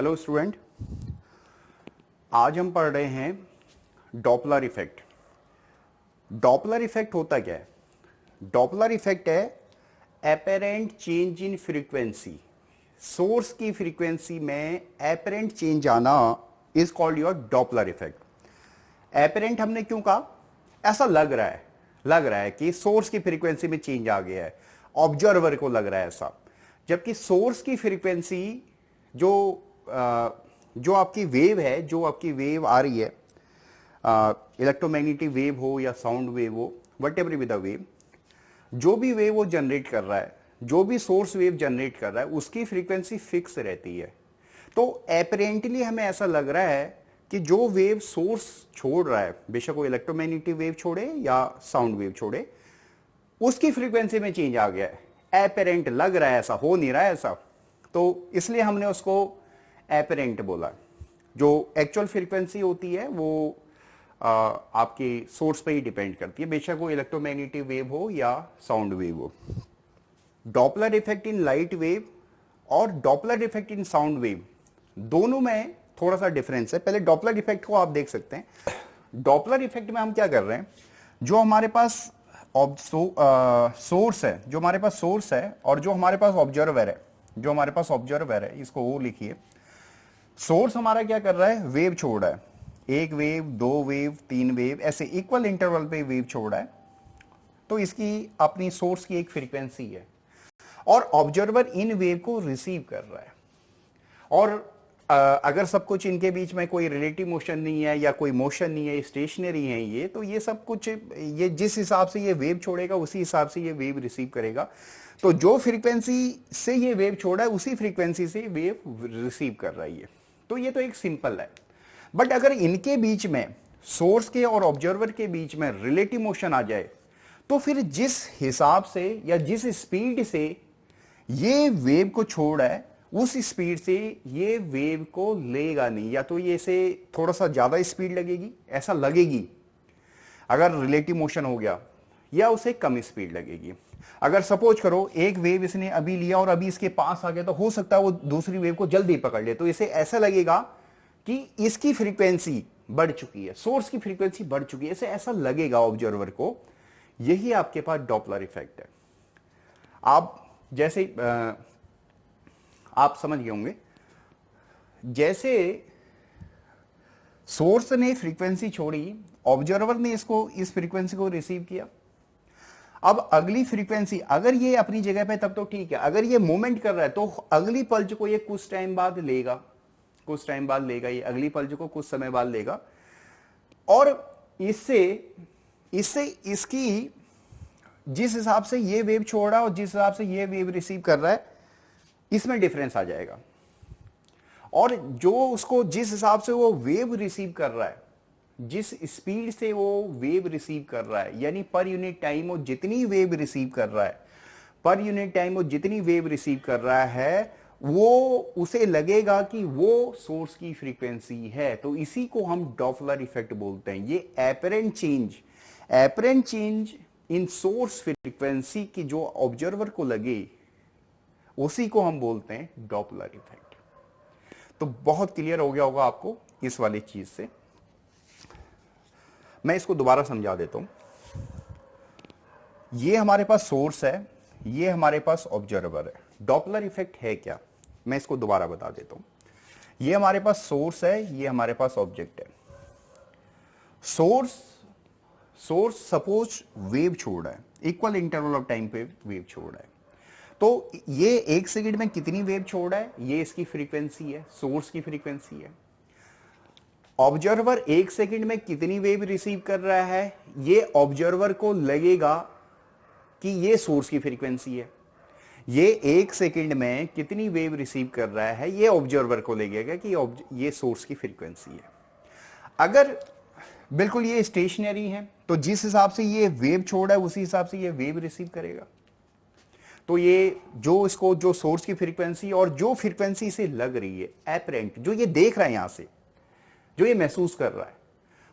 Hello student, आज हम पढ़ रहे हैं डॉपलर इफेक्ट। डॉपलर इफेक्ट होता क्या है? डॉपलर इफेक्ट है apparent change in frequency. Source की फ्रीक्वेंसी में एपेरेंट चेंज आना is called your Doppler effect. Apparent हमने क्यों कहा? ऐसा लग रहा है कि सोर्स की फ्रीक्वेंसी में चेंज आ गया है, ऑब्जर्वर को लग रहा है ऐसा। जबकि सोर्स की फ्रीक्वेंसी जो आपकी वेव है, जो आपकी वेव आ रही है, इलेक्ट्रोमैग्नेटिक वेव हो या साउंड वेव हो, what ever be the wave, जो भी वेव वो जनरेट कर रहा है, जो भी सोर्स वेव जनरेट कर रहा है, उसकी फ्रीक्वेंसी फिक्स रहती है। तो एपरेंटली हमें ऐसा लग रहा है कि जो वेव सोर्स छोड़ रहा है, बेशक वो इलेक्ट्रोमैग्नेटिक वेव छोड़े या साउंड वेव छोड़े, उसकी फ्रीक्वेंसी में चेंज आ गया है। एपरेंट लग रहा है, ऐसा हो नहीं रहा है ऐसा, तो इसलिए हमने उसको एपरेंट बोला। जो एक्चुअल फ्रीक्वेंसी होती है वो आपके सोर्स पे ही डिपेंड करती है, बेशक वो इलेक्ट्रोमैग्नेटिक वेव हो या साउंड वेव हो। Doppler effect in light wave और Doppler effect in sound wave, दोनों में थोड़ा सा डिफरेंस है। पहले डॉपलर इफेक्ट को आप देख सकते हैं। डॉपलर इफेक्ट में हम क्या कर रहे हैं, जो हमारे पास सोर्स है, जो हमारे पास सोर्स है और जो हमारे पास ऑब्जर्वर है, इसको वो लिखिए। सोर्स हमारा क्या कर रहा है? वेव छोड़ रहा है, एक वेव, दो वेव, तीन वेव, ऐसे इक्वल इंटरवल पे वेव छोड़ रहा है। तो इसकी अपनी सोर्स की एक फ्रीक्वेंसी है और ऑब्जर्वर इन वेव को रिसीव कर रहा है। और अगर सब कुछ इनके बीच में कोई रिलेटिव मोशन नहीं है या कोई मोशन नहीं है, स्टेशनरी है ये, तो ये सब कुछ, ये जिस हिसाब से ये वेव छोड़ेगा उसी हिसाब से ये वेव रिसीव करेगा। तो जो फ्रीक्वेंसी से ये वेव छोड़ा है उसी फ्रीक्वेंसी से वेव रिसीव कर रही है। तो ये तो एक सिंपल है। बट अगर इनके बीच में, सोर्स के और ऑब्जर्वर के बीच में रिलेटिव मोशन आ जाए, तो फिर जिस हिसाब से या जिस स्पीड से ये वेव को छोड़ा है, उस स्पीड से ये वेव को लेगा नहीं। या तो ये से थोड़ा सा ज्यादा स्पीड लगेगी, ऐसा लगेगी अगर रिलेटिव मोशन हो गया, या उसे कम स्पीड लगेगी। अगर सपोज करो एक वेव इसने अभी लिया और अभी इसके पास आ गया, तो हो सकता है वो दूसरी वेव को जल्दी पकड़ ले, तो इसे ऐसा लगेगा कि इसकी फ्रीक्वेंसी बढ़ चुकी है, सोर्स की फ्रीक्वेंसी बढ़ चुकी है, इसे ऐसा लगेगा ऑब्जर्वर को। यही आपके पास डॉपलर इफेक्ट है। आप जैसे आप समझ गए होंगे, जैसे सोर्स ने फ्रीक्वेंसी छोड़ी, ऑब्जर्वर ने इस फ्रीक्वेंसी को रिसीव किया। अब अगली फ्रीक्वेंसी अगर ये अपनी जगह पे, तब तो ठीक है। अगर ये मूवमेंट कर रहा है तो अगली पल्स को ये कुछ टाइम बाद लेगा, ये अगली पल्स को कुछ समय बाद लेगा। और इससे इसकी जिस हिसाब से ये वेव छोड़ रहा है और जिस हिसाब से ये वेव रिसीव कर रहा है, इसमें डिफरेंस आ जाएगा। और जो उसको जिस हिसाब से वो वेव रिसीव कर रहा है, जिस स्पीड से वो वेव रिसीव कर रहा है, यानी पर यूनिट टाइम वो जितनी वेव रिसीव कर रहा है, वो उसे लगेगा कि वो सोर्स की फ्रीक्वेंसी है। तो इसी को हम डॉपलर इफेक्ट बोलते हैं। ये apparent change in source frequency की जो ऑब्जर्वर को लगे, उसी को हम बोलते हैं डॉपलर इफेक्ट। तो बहुत क्लियर हो गया होगा आपको इस वाली चीज से। मैं इसको दोबारा समझा देता हूं। ये हमारे पास सोर्स है, ये हमारे पास ऑब्जर्वर है। डॉपलर इफेक्ट है क्या, मैं इसको दोबारा बता देता हूं। ये हमारे पास सोर्स है, ये हमारे पास ऑब्जेक्ट है। सोर्स सपोज वेव छोड़ रहा है, इक्वल इंटरवल ऑफ टाइम पे वेव छोड़ रहा है। तो ये एक सेकंड में कितनी वेव छोड़ रहा है, ये इसकी फ्रीक्वेंसी है, सोर्स की फ्रीक्वेंसी है। ऑब्जर्वर एक सेकंड में कितनी वेव रिसीव कर रहा है, ये ऑब्जर्वर को लगेगा कि ये सोर्स की फ्रीक्वेंसी है। ये एक सेकंड में कितनी वेव रिसीव कर रहा है, ये ऑब्जर्वर को लगेगा कि ये सोर्स की फ्रीक्वेंसी है। अगर बिल्कुल ये स्टेशनरी है, तो जिस हिसाब से ये वेव छोड़ा है उसी हिसाब से ये वेव रिसीव करेगा। तो ये जो सोर्स की फ्रीक्वेंसी और जो फ्रीक्वेंसी से लग रही है, एपरेंट, जो ये देख रहा है यहां से, जो ये महसूस कर रहा है,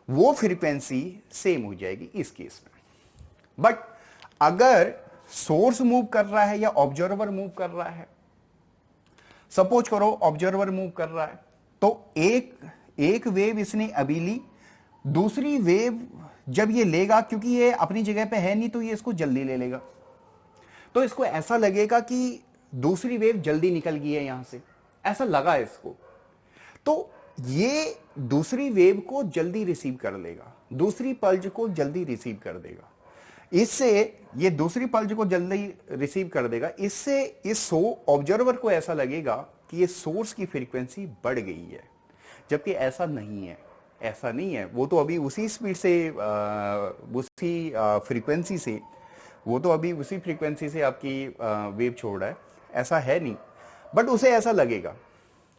वो फ्रीक्वेंसी सेम हो जाएगी इस केस में। बट अगर सोर्स मूव कर रहा है या ऑब्जर्वर मूव कर रहा है, सपोज करो ऑब्जर्वर मूव कर रहा है, तो एक वेव इसने अभी ली, दूसरी वेव जब ये लेगा, क्योंकि ये अपनी जगह पे है नहीं तो ये इसको जल्दी ले लेगा, तो इसको ऐसा लगेगा कि दूसरी वेव जल्दी निकल गई है यहां से, ऐसा लगा इसको, तो ये दूसरी वेव को जल्दी रिसीव कर लेगा, दूसरी पल्ज को जल्दी रिसीव कर देगा, इससे ये दूसरी पल्ज को जल्दी रिसीव कर देगा, इससे इस ऑब्जर्वर को ऐसा लगेगा कि ये सोर्स की फ्रीक्वेंसी बढ़ गई है, जबकि ऐसा नहीं है, ऐसा नहीं है। वो तो अभी उसी स्पीड से उसी फ्रीक्वेंसी से, वो तो अभी उसी फ्रीक्वेंसी से आपकी वेव छोड़ रहा है, ऐसा है नहीं, बट उसे ऐसा लगेगा,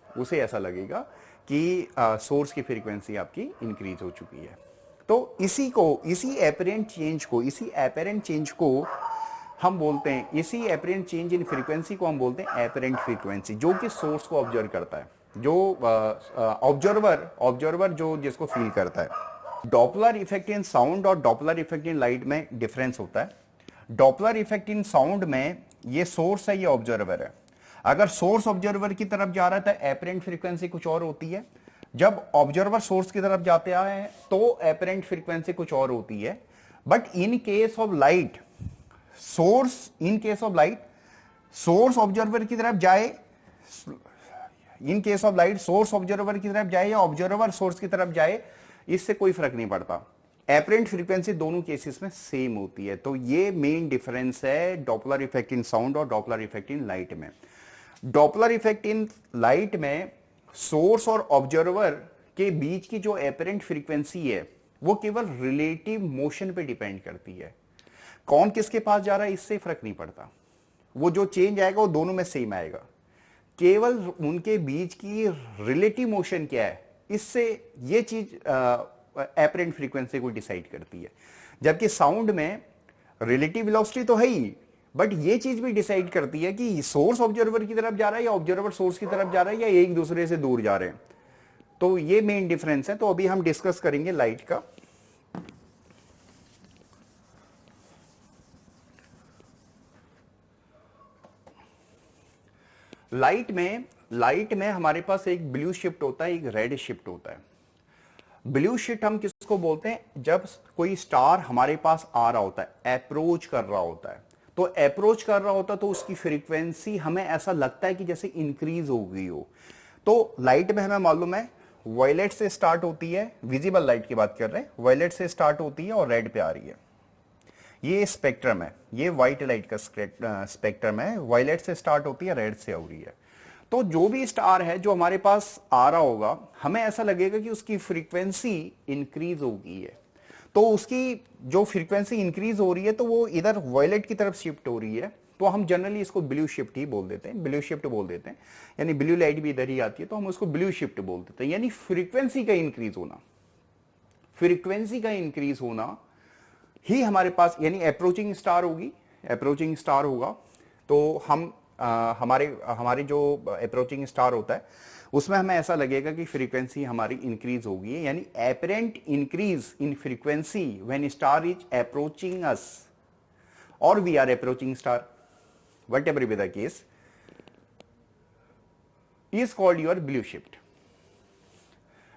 उसे ऐसा लगेगा कि सोर्स की फ्रीक्वेंसी आपकी इंक्रीज हो चुकी है। तो इसी एपरेंट चेंज को हम बोलते हैं, इसी एपरेंट चेंज इन फ्रीक्वेंसी को हम बोलते हैं एपरेंट फ्रीक्वेंसी, जो कि सोर्स को ऑब्जर्व करता है, जो ऑब्जर्वर जो जिसको फील करता है। डॉपलर इफेक्ट इन साउंड और डॉपलर इफेक्ट इन लाइट में डिफरेंस होता है। डॉपलर इफेक्ट इन साउंड में ये सोर्स है, ये ऑब्जर्वर है। अगर सोर्स ऑब्जर्वर की तरफ जा रहा है तो एपरेंट फ्रीक्वेंसी कुछ और होती है, जब ऑब्जर्वर सोर्स की तरफ जाते हैं तो एपरेंट फ्रीक्वेंसी कुछ और होती है। But in case of light, source observer की तरफ जाए, in case of light source observer की तरफ जाए या ऑब्जर्वर सोर्स की तरफ जाए, इससे कोई फर्क नहीं पड़ता, एपरेंट फ्रीक्वेंसी दोनों केसेस में सेम होती है। तो ये मेन डिफरेंस है डॉपलर इफेक्ट इन साउंड और डॉपलर इफेक्ट इन लाइट में। डॉपलर इफेक्ट इन लाइट में सोर्स और ऑब्जर्वर के बीच की जो एपरेंट फ्रीक्वेंसी है वो केवल रिलेटिव मोशन पे डिपेंड करती है, कौन किसके पास जा रहा है इससे फर्क नहीं पड़ता, वो जो चेंज आएगा वो दोनों में सेम आएगा, केवल उनके बीच की रिलेटिव मोशन क्या है इससे ये चीज एपरेंट फ्रीक्वेंसी को डिसाइड करती है। जबकि साउंड में रिलेटिव वेलोसिटी तो है ही, बट ये चीज भी डिसाइड करती है कि सोर्स ऑब्जर्वर की तरफ जा रहा है या ऑब्जर्वर सोर्स की तरफ जा रहा है या एक दूसरे से दूर जा रहे हैं। तो ये मेन डिफरेंस है। तो अभी हम डिस्कस करेंगे लाइट का। लाइट में हमारे पास एक ब्लू शिफ्ट होता है, एक रेड शिफ्ट होता है। ब्लू शिफ्ट हम किसको बोलते हैं? जब कोई स्टार हमारे पास आ रहा होता है, अप्रोच कर रहा होता है, तो अप्रोच कर रहा होता है तो उसकी फ्रीक्वेंसी हमें ऐसा लगता है कि जैसे इंक्रीज हो गई हो। तो लाइट में हमें मालूम है वायलेट से स्टार्ट होती है, विजिबल लाइट की बात कर रहे हैं, वायलेट से स्टार्ट होती है और रेड पे आ रही है। ये स्पेक्ट्रम है, ये व्हाइट लाइट का स्पेक्ट्रम है, वायलेट से स्टार्ट होती है, रेड से हो रही है। तो जो भी स्टार है जो हमारे पास आ रहा होगा, हमें ऐसा लगेगा कि उसकी फ्रीक्वेंसी इंक्रीज हो गई है। तो उसकी जो फ्रीक्वेंसी इंक्रीज हो रही है तो वो इधर वायलेट की तरफ शिफ्ट हो रही है, तो हम जनरली इसको ब्लू शिफ्ट ही बोल देते हैं, ब्लू शिफ्ट बोल देते हैं। यानी ब्लू लाइट भी इधर ही आती है तो हम उसको ब्लू शिफ्ट बोल देते हैं। यानी फ्रीक्वेंसी का इंक्रीज होना, फ्रीक्वेंसी का इंक्रीज होना ही हमारे पास, यानी अप्रोचिंग स्टार होगी, अप्रोचिंग स्टार होगा तो हम हमारे जो अप्रोचिंग स्टार होता है उसमें हमें ऐसा लगेगा कि फ्रीक्वेंसी हमारी इंक्रीज होगी। यानी apparent increase in frequency when star is approaching us और we are approaching star, whatever be the case, is called your blue shift.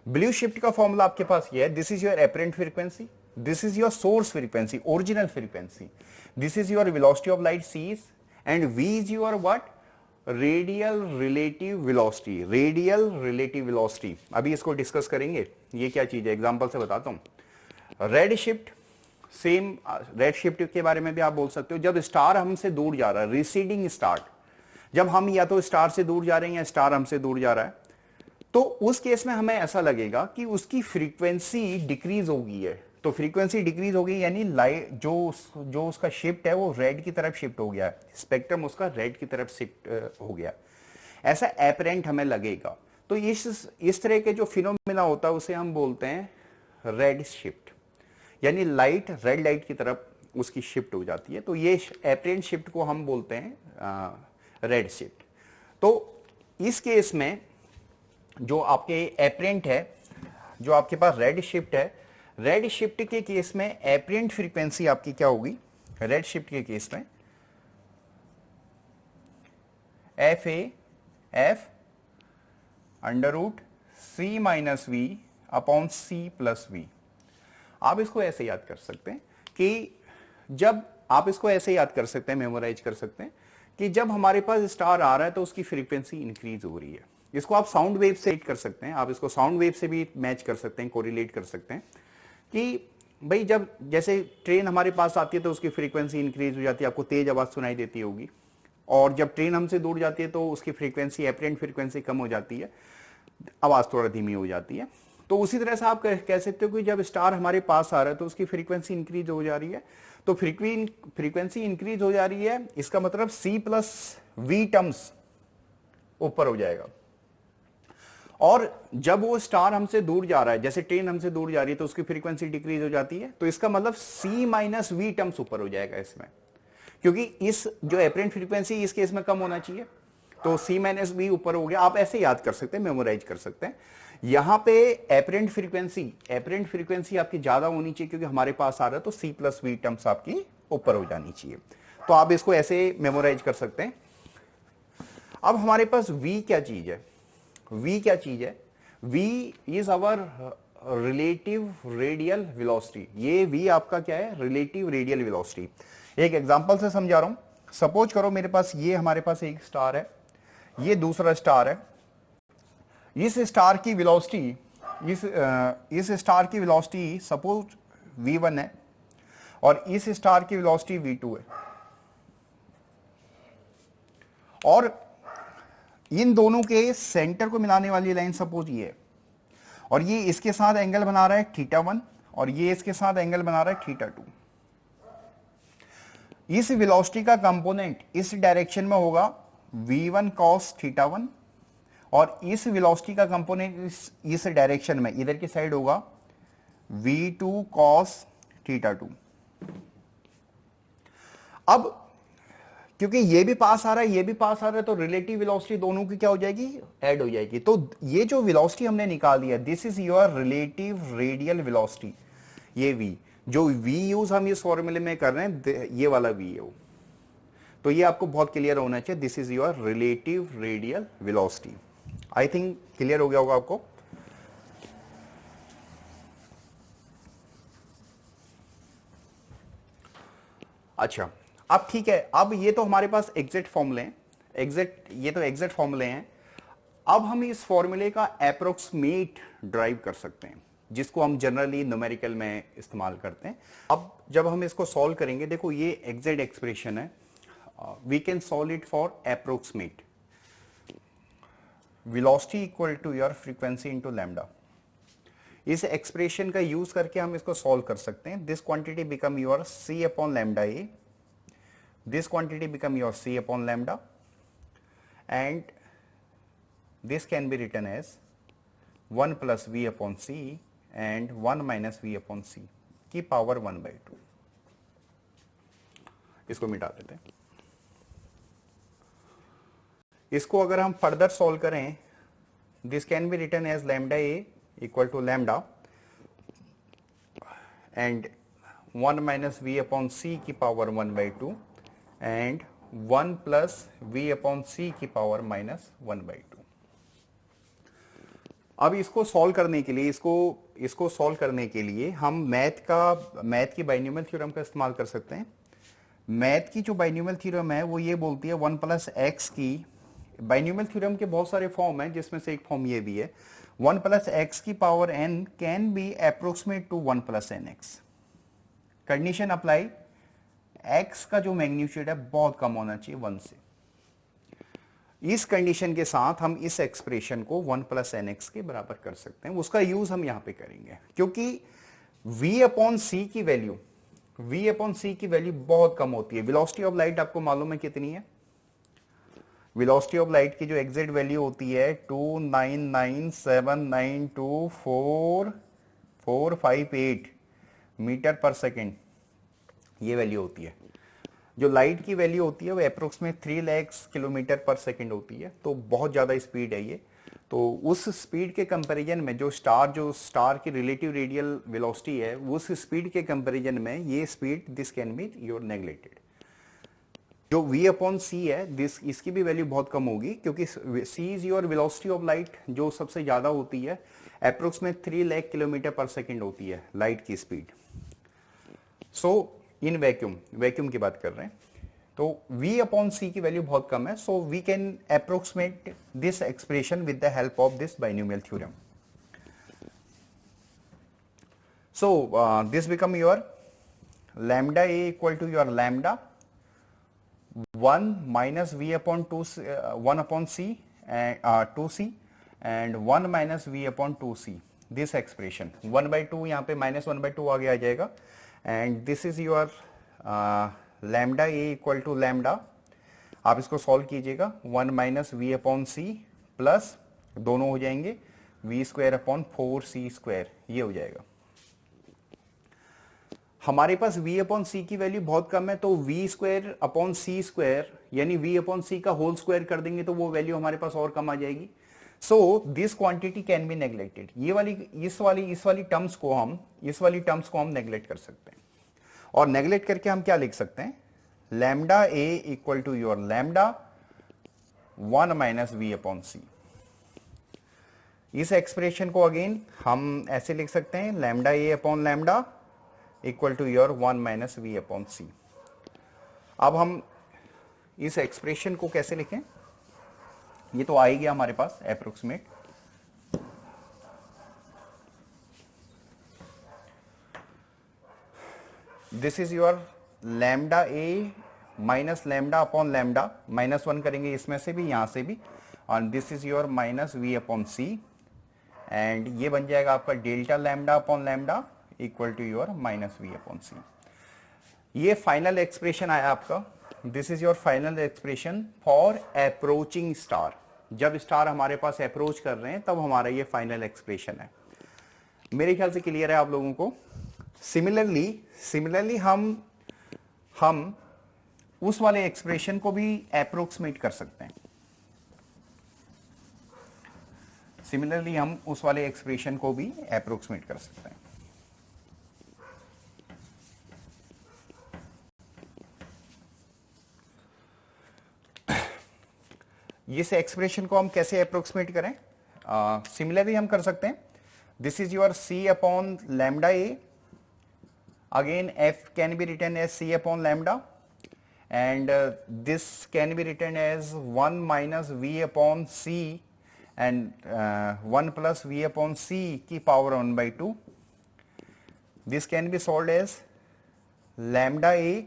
Blue shift का फॉर्मूला आपके पास ये है, this is your apparent frequency, this is your source frequency, original frequency, this is your velocity of light c is, and v is your what? Radial relative velocity, radial relative velocity। अभी इसको discuss करेंगे, ये क्या चीज है example से बताता हूं। Red shift, same red shift के बारे में भी आप बोल सकते हो। जब स्टार हमसे दूर जा रहा है, रिसीडिंग स्टार, जब हम या तो स्टार से दूर जा रहे हैं या स्टार हमसे दूर जा रहा है, तो उस केस में हमें ऐसा लगेगा कि उसकी फ्रीक्वेंसी डिक्रीज हो गई है। तो फ्रीक्वेंसी डिक्रीज हो गई यानी लाइट जो उसका शिफ्ट है वो रेड की तरफ शिफ्ट हो गया, स्पेक्ट्रम उसका रेड की तरफ शिफ्ट हो गया, ऐसा एपरेंट हमें लगेगा। तो इस तरह के जो फिनोमेना होता है उसे हम बोलते हैं रेड शिफ्ट, यानी लाइट रेड लाइट की तरफ उसकी शिफ्ट हो जाती है। तो ये एपरेंट शिफ्ट को हम बोलते हैं रेड शिफ्ट। तो इस केस में जो आपके एपरेंट है, जो आपके पास रेड शिफ्ट है, रेड शिफ्ट के केस में एपरेंट फ्रीक्वेंसी आपकी क्या होगी? रेड शिफ्ट के केस में F A F under root C minus we upon C plus V. आप इसको ऐसे याद कर सकते हैं कि जब आप इसको ऐसे याद कर सकते हैं, मेमोराइज कर सकते हैं कि जब हमारे पास स्टार आ रहा है तो उसकी फ्रीक्वेंसी इंक्रीज हो रही है। इसको आप साउंड वेव से कर सकते हैं, आप इसको साउंड वेव से भी मैच कर सकते हैं, कोरिलेट कर सकते हैं कि भाई जब जैसे ट्रेन हमारे पास आती है तो उसकी फ्रीक्वेंसी इंक्रीज हो जाती है, आपको तेज आवाज सुनाई देती होगी, और जब ट्रेन हमसे दूर जाती है तो उसकी फ्रीक्वेंसी एपरेंट फ्रीक्वेंसी कम हो जाती है, आवाज थोड़ा धीमी हो जाती है। तो उसी तरह से आप कह सकते हो कि जब स्टार हमारे पास आ रहा है तो उसकी फ्रीक्वेंसी इंक्रीज हो जा रही है। तो फ्रीक्वेंसी इंक्रीज हो जा रही है, इसका मतलब सी प्लस वी टर्म्स ऊपर हो जाएगा। और जब वो स्टार हमसे दूर जा रहा है, जैसे ट्रेन हमसे दूर जा रही है तो उसकी फ्रीक्वेंसी डिक्रीज हो जाती है, तो इसका मतलब सी माइनस वी टर्म्स ऊपर हो जाएगा इसमें, क्योंकि इस जो एपरेंट फ्रीक्वेंसी इस केस में कम होना चाहिए, तो सी माइनस वी ऊपर हो गया। आप ऐसे याद कर सकते हैं, मेमोराइज कर सकते हैं। यहां पे एपरेंट फ्रीक्वेंसी आपकी ज्यादा होनी चाहिए क्योंकि हमारे पास आ रहा है, तो सी प्लस वी टर्म्स आपकी ऊपर हो जानी चाहिए। तो आप इसको ऐसे मेमोराइज कर सकते हैं। अब हमारे पास v क्या चीज है? v क्या चीज है? v is our relative radial velocity. ये v आपका क्या है? Relative radial velocity. एक एग्जांपल से समझा रहा हूं। सपोज करो मेरे पास ये हमारे पास एक स्टार है, ये दूसरा स्टार है। इस स्टार की वेलोसिटी इस स्टार की वेलोसिटी सपोज v1 है और इस स्टार की वेलोसिटी v2 है, और इन दोनों के सेंटर को मिलाने वाली लाइन सपोज ये है, और ये इसके साथ एंगल बना रहा है θ1 और ये इसके साथ एंगल बना रहा है θ2। इस वेलोसिटी का कंपोनेंट इस डायरेक्शन में होगा v1 cos θ1 और इस वेलोसिटी का कंपोनेंट इस डायरेक्शन में इधर की साइड होगा v2 cos θ2। अब क्योंकि ये भी पास आ रहा है, ये भी पास आ रहा है, तो रिलेटिव वेलोसिटी दोनों की क्या हो जाएगी? ऐड हो जाएगी। तो ये जो वेलोसिटी हमने निकाल दिया, this is your relative radial velocity. ये v जो v यूज हम इस फॉर्मूले में कर रहे हैं, ये वाला v है वो। तो ये आपको बहुत क्लियर होना चाहिए, this is your relative radial velocity. I think clear हो गया होगा आपको। अच्छा, अब ठीक है, अब ये तो हमारे पास एग्जैक्ट फॉर्मूले हैं, एग्जैक्ट फॉर्मूले हैं। अब हम इस फॉर्मूले का अप्रोक्सीमेट ड्राइव कर सकते हैं, जिसको हम जनरली न्यूमेरिकल में इस्तेमाल करते हैं। अब जब हम इसको सॉल्व करेंगे, देखो ये एग्जैक्ट एक्सप्रेशन है, we can solve it for approximate velocity equal to your frequency into lambda. इस एक्सप्रेशन का यूज करके हम इसको सॉल्व कर सकते हैं। This quantity become your c upon lambda A, this quantity become your c upon lambda, and this can be written as 1 plus v upon c and 1 minus v upon c की power 1/2। इसको मिटा देते हैं। इसको अगर हम further solve करें, this can be written as lambda A equal to lambda and 1 minus we upon c की power 1/2 and 1 plus we upon c की पावर माइनस 1/2। अब इसको सॉल्व करने के लिए इसको सॉल्व करने के लिए हम मैथ की बाइनोमियल थ्योरम का इस्तेमाल कर सकते हैं। मैथ की जो बाइनोमियल थ्योरम है वो ये बोलती है 1 प्लस एक्स की, बाइनोमियल थ्योरम के बहुत सारे फॉर्म हैं जिसमें से एक फॉर्म ये भी है, 1 प्लस एक्स की power n can be approximate to 1 plus N X. Condition apply, x का जो मैग्नीट्यूड है बहुत कम होना चाहिए 1 से। इस कंडीशन के साथ हम इस एक्सप्रेशन को 1 प्लस एन एक्स के बराबर कर सकते हैं। उसका यूज हम यहां पे करेंगे क्योंकि v अपॉन सी की वैल्यू बहुत कम होती है। वेलोसिटी ऑफ लाइट आपको मालूम है कितनी है? वेलोसिटी ऑफ लाइट की जो एग्जैक्ट वैल्यू होती है 299792445 मीटर पर सेकेंड, ये वैल्यू होती है। जो लाइट की वैल्यू होती है वो अप्रोक्सीमेट 3 लाख किलोमीटर पर सेकेंड होती है, तो बहुत ज्यादा स्पीड है ये। तो उस स्पीड के कंपैरिजन में जो स्टार की रिलेटिव रेडियल वेलोसिटी है, उस स्पीड के कंपैरिजन में ये speed this can be your neglected. जो v अपॉन सी है इसकी भी वैल्यू बहुत कम होगी, क्योंकि c is your velocity of light, जो सबसे ज्यादा होती है, अप्रोक्सीमेट 3 लाख किलोमीटर पर सेकेंड होती है लाइट की स्पीड। सो इन वैक्यूम की बात कर रहे हैं, तो v अपॉन सी की वैल्यू बहुत कम है, so we can approximate this expression with the help of this binomial theorem. So this become your lambda a equal to your lambda 1 minus v upon 2 1 upon c and 2c and 1 minus v upon 2c, this expression 1 by 2 यहाँ पे minus 1 by 2 आगे आ जाएगा, and this is your lambda a equal to lambda, आप इसको solve कीजिएगा 1 minus v upon c plus दोनों हो जाएंगे v square upon 4c square, ये हो जाएगा। हमारे पास v अपॉन सी की वैल्यू बहुत कम है, तो v स्क्वायर अपॉन सी स्क्वायर यानी v अपॉन सी का होल स्क्वायर कर देंगे तो वो वैल्यू हमारे पास और कम आ जाएगी। So this quantity can be neglected, ये वाली इस वाली टर्म्स को हम नेग्लेक्ट कर सकते हैं, और नेग्लेक्ट करके हम क्या लिख सकते हैं, lambda a equal to your lambda 1 minus we upon c. इस एक्सप्रेशन को अगेन हम ऐसे लिख सकते हैं, lambda a upon lambda equal to your 1 minus we upon c. अब हम इस एक्सप्रेशन को कैसे लिखें, ये तो आ ही गया हमारे पास approximate, this is your lambda a minus lambda upon lambda, minus 1 करेंगे इसमें से भी यहां से भी, और this is your minus we upon C, and ये बन जाएगा आपका delta lambda upon lambda equal to your minus we upon c. ये फाइनल एक्सप्रेशन आया आपका, this is your final expression for approaching star. जब स्टार हमारे पास अप्रोच कर रहे हैं तब हमारा ये फाइनल एक्सप्रेशन है। मेरे ख्याल से क्लियर है आप लोगों को। सिमिलरली हम उस वाले एक्सप्रेशन को भी अप्रोक्सीमेट कर सकते हैं। सिमिलरली हम उस वाले एक्सप्रेशन को भी अप्रोक्सीमेट कर सकते हैं। इस एक्सप्रेशन को हम कैसे अप्रोक्सीमेट करें, सिमिलरली हम कर सकते हैं, this is your c upon lambda a, again f can be written as c upon lambda, and this can be written as 1 minus v upon c and 1 plus v upon c की power 1 by 2। This can be solved as lambda a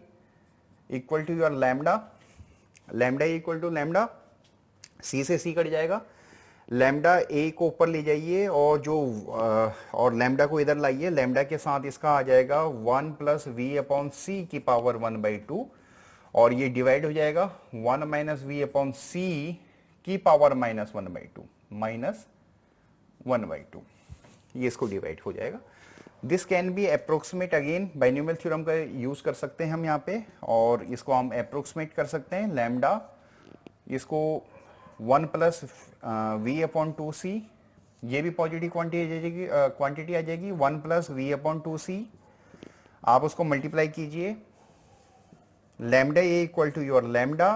equal to your lambda equal to lambda, c से c cut जाएगा, lambda ए को ऊपर ले जाइए और lambda को इधर लाइए, लैम्डा के साथ इसका आ जाएगा 1 प्लस वी अपॉन सी की पावर 1 by 2, और ये डिवाइड हो जाएगा 1 माइनस वी अपॉन सी की power minus 1 by 2, minus 1 by 2, ये इसको डिवाइड हो जाएगा। This can be approximate, again binomial theorem का यूज कर सकते हैं हम यहाँ पे, और इसको हम अप्रोक्सीमेट कर सकते हैं। लैम्डा इसको 1 प्लस वी अपॉन 2c, ये भी पॉजिटिव क्वांटिटी आ जाएगी 1 प्लस वी अपॉन 2c, आप उसको मल्टीप्लाई कीजिए, lambda A equal to your lambda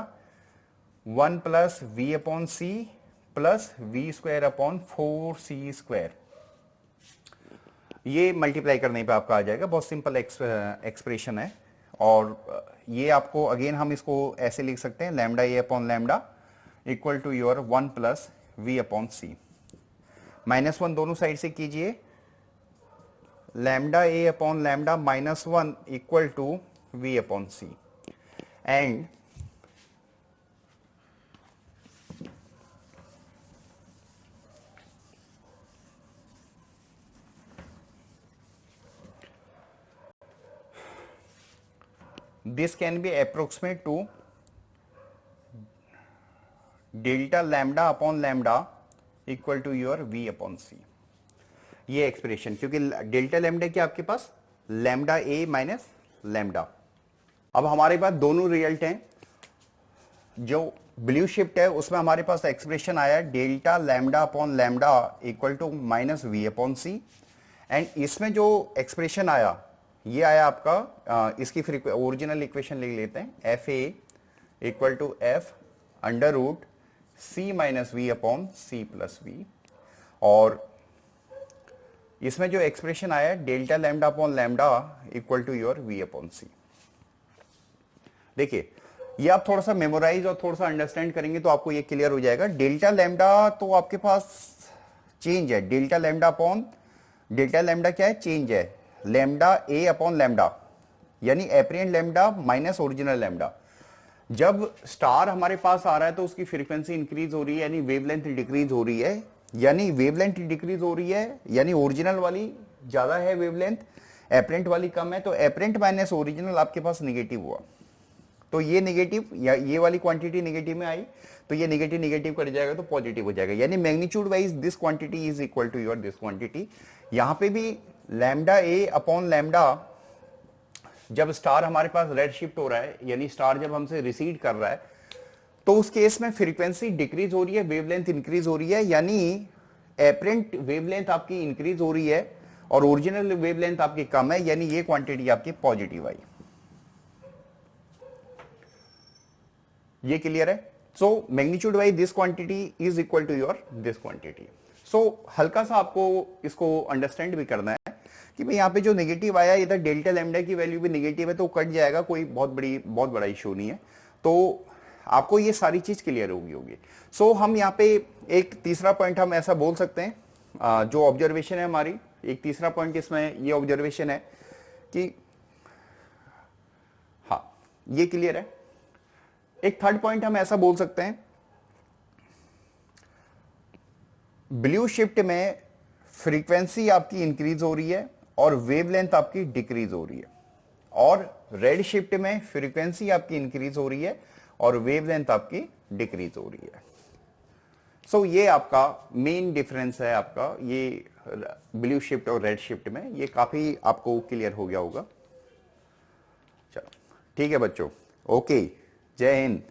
1 plus we upon C plus V square upon 4c square, ये मल्टीप्लाई करने पे आपका आ जाएगा। बहुत सिंपल एक्सप्रेशन है, और ये आपको अगेन हम इसको ऐसे लिख सकते हैं, lambda A upon lambda equal to your 1 plus we upon c, minus 1 दोनों साइड से कीजिए, lambda A upon lambda minus 1 equal to v upon C, and this can be approximate to delta lambda upon lambda equal to your v upon c. ये expression, क्योंकि delta lambda क्या आपके पास, lambda a minus lambda. अब हमारे पास दोनों result हैं, जो ब्लू शिफ्ट है उसमें हमारे पास एक्सप्रेशन आया delta lambda upon lambda equal to minus we upon C, and इसमें जो एक्सप्रेशन आया ये आया आपका, इसकी फिर ओरिजिनल इक्वेशन लिख लेते हैं, f a equal to f under root C minus we upon C plus v, और इसमें जो एक्सप्रेशन आया है delta lambda upon lambda equal to your v upon c. देखिए ये आप थोड़ा सा मेमोराइज और थोड़ा सा अंडरस्टैंड करेंगे तो आपको ये क्लियर हो जाएगा। डेल्टा लैम्डा तो आपके पास चेंज है, delta lambda upon delta lambda क्या है, चेंज है, लैम्डा ए अपॉन लैम्डा, यानी apparent lambda minus original lambda. जब स्टार हमारे पास आ रहा है तो उसकी फ्रीक्वेंसी इंक्रीज हो रही है, यानी वेवलेंथ डिक्रीज हो रही है, यानी वेवलेंथ डिक्रीज हो रही है, यानी ओरिजिनल वाली ज्यादा है वेवलेंथ, एपरेंट वाली कम है, तो एपरेंट माइनस ओरिजिनल आपके पास निगेटिव हुआ। तो ये नेगेटिव या ये वाली क्वांटिटी नेगेटिव में आई तो ये नेगेटिव नेगेटिव कर जाएगा तो पॉजिटिव हो जाएगा, यानी magnitude wise this quantity is equal to your this quantity. यहां पे भी लैम्डा ए अपॉन लैम्डा, जब स्टार हमारे पास रेड शिफ्ट हो रहा है, यानी स्टार जब हमसे रिसीड कर रहा है, तो उस केस में फ्रीक्वेंसी डिक्रीज हो रही है, वेवलेंथ इंक्रीज हो रही है, यानी एपरेंट वेवलेंथ आपकी इंक्रीज हो रही है और ओरिजिनल वेवलेंथ आपकी कम है, यानी ये क्वांटिटी आपकी पॉजिटिव आई। ये क्लियर है? So magnitude wise this quantity is equal to your this quantity. So हल्का सा आपको इसको अंडरस्टैंड भी करना है कि भाई यहाँ पे जो नेगेटिव आया, इधर डेल्टा लैम्डा की वैल्यू भी नेगेटिव है तो कट जाएगा, कोई बहुत बड़ा इशू नहीं है। तो आपको ये सारी चीज क्लियर होगी। सो हम यहाँ पे एक तीसरा पॉइंट हम ऐसा बोल सकते हैं, जो ऑब्जर्वेशन है हमारी, एक तीसरा पॉइंट इसमें ये ऑब्जर्वेशन है कि हाँ ये क्लियर है। एक थर्ड पॉइंट हम ऐसा बोल सकते हैं, ब्लू शिफ्ट में फ्रीक्वेंसी आपकी इंक्रीज हो रही है और वेवलेंथ आपकी डिक्रीज हो रही है, और रेड शिफ्ट में फ्रीक्वेंसी आपकी इंक्रीज हो रही है और वेवलेंथ आपकी डिक्रीज हो रही है। सो ये आपका मेन डिफरेंस है आपका ये ब्लू शिफ्ट और रेड शिफ्ट में। ये काफी आपको क्लियर हो गया होगा। चलो ठीक है बच्चों, ओके, जय हिंद।